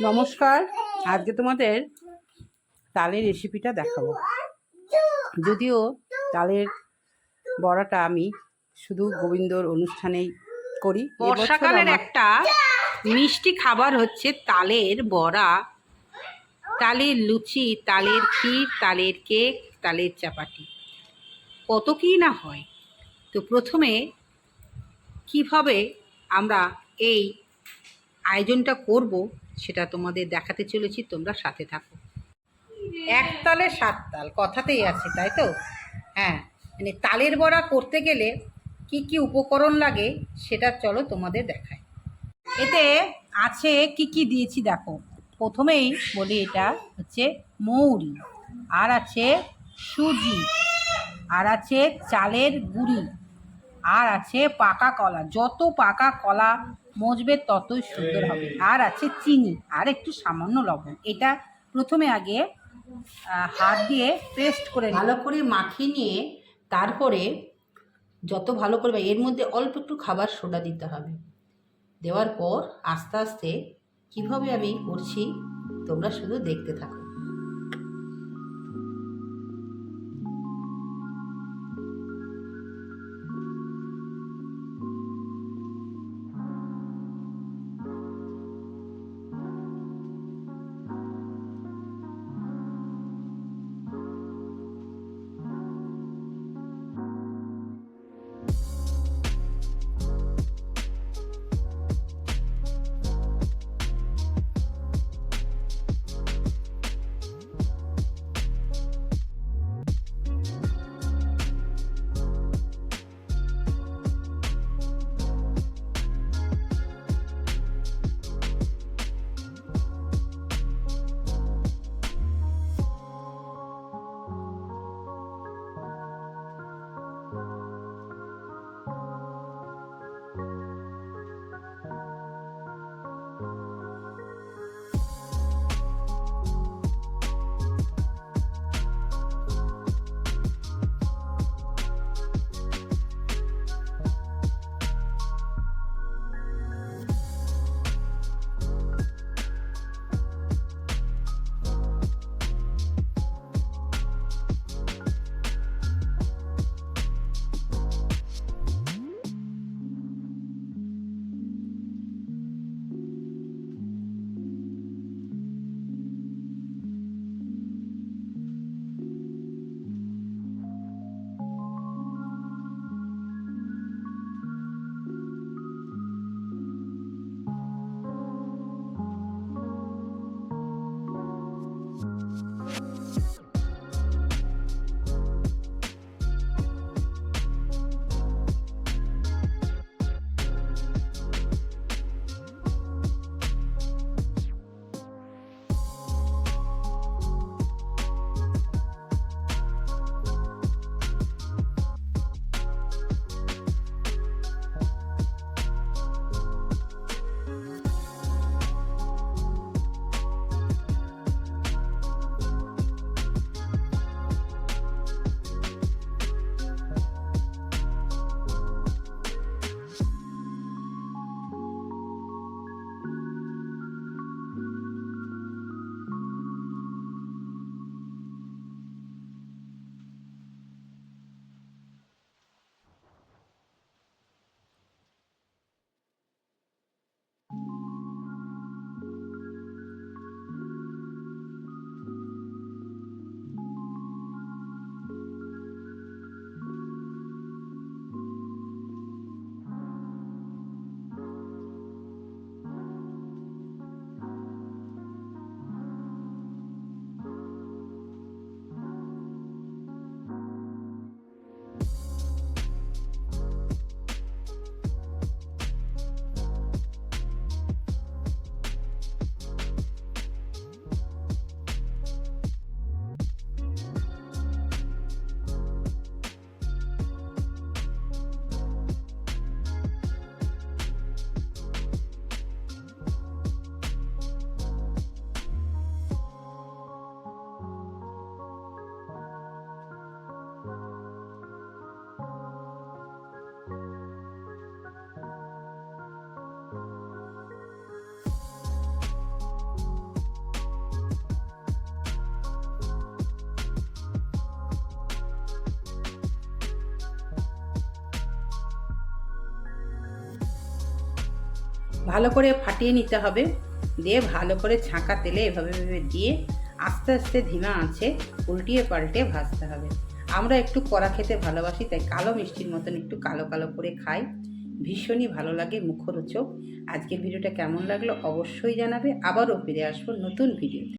নমস্কার। আজকে তোমাদের তালের রেসিপিটা দেখাবো। যদিও তালের বড়াটা আমি শুধু গোবিন্দর অনুষ্ঠানেই করি। বর্ষাকালের একটা মিষ্টি খাবার হচ্ছে তালের বড়া, তালের লুচি, তালের ক্ষীর, তালের কেক, তালের চাপাটি, কত কী না হয়। তো প্রথমে কিভাবে আমরা এই আয়োজনটা করব সেটা তোমাদের দেখাতে চলেছি, তোমরা সাথে থাকো। এক তালে সাত তাল কথাতেই আছে, তাই তো? হ্যাঁ, মানে তালের বড়া করতে গেলে কি কি উপকরণ লাগে সেটা চলো তোমাদের দেখায়। এতে আছে কি কি দিয়েছি দেখো। প্রথমেই বলি, এটা হচ্ছে মৌরি, আর আছে সুজি, আর আছে চালের গুঁড়ি, আর আছে পাকা কলা। যত পাকা কলা মজবে ততই সুন্দর হবে। আর আছে চিনি, আর একটু সামান্য লবণ। এটা প্রথমে আগে হাত দিয়ে পেস্ট করে ভালো করে মাখিয়ে নিয়ে তারপরে যত ভালো করে এর মধ্যে অল্প একটু খাবার সোডা দিতে হবে। দেওয়ার পর আস্তে আস্তে কীভাবে আমি করছি তোমরা শুধু দেখতে থাকো। ভালো করে ফাটিয়ে নিতে হবে, দিয়ে ভালো করে ছাঁকা তেলে এভাবে এভাবে দিয়ে আস্তে আস্তে ধিমা আঁচে উল্টিয়ে পাল্টে ভাজতে হবে। আমরা একটু কড়া খেতে ভালোবাসি, তাই কালো মিষ্টির মতন একটু কালো কালো করে খাই, ভীষণই ভালো লাগে, মুখরোচক। আজকের ভিডিওটা কেমন লাগলো অবশ্যই জানাবে। আবারও ফিরে আসবো নতুন ভিডিও।